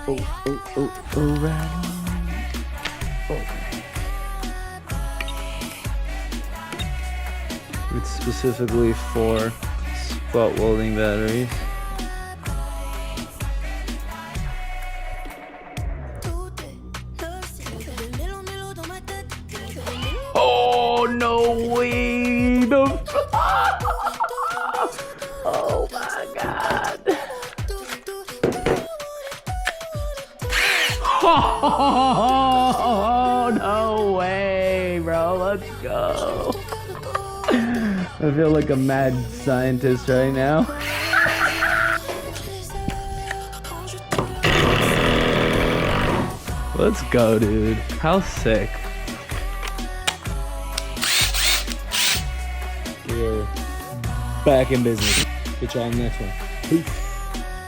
Right. Oh. It's specifically for spot welding batteries. Oh no way! No. Oh my god! Oh no way, bro! Let's go! I feel like a mad scientist right now. Let's go, dude. How sick. We're back in business. Get y'all on the next one. Peace.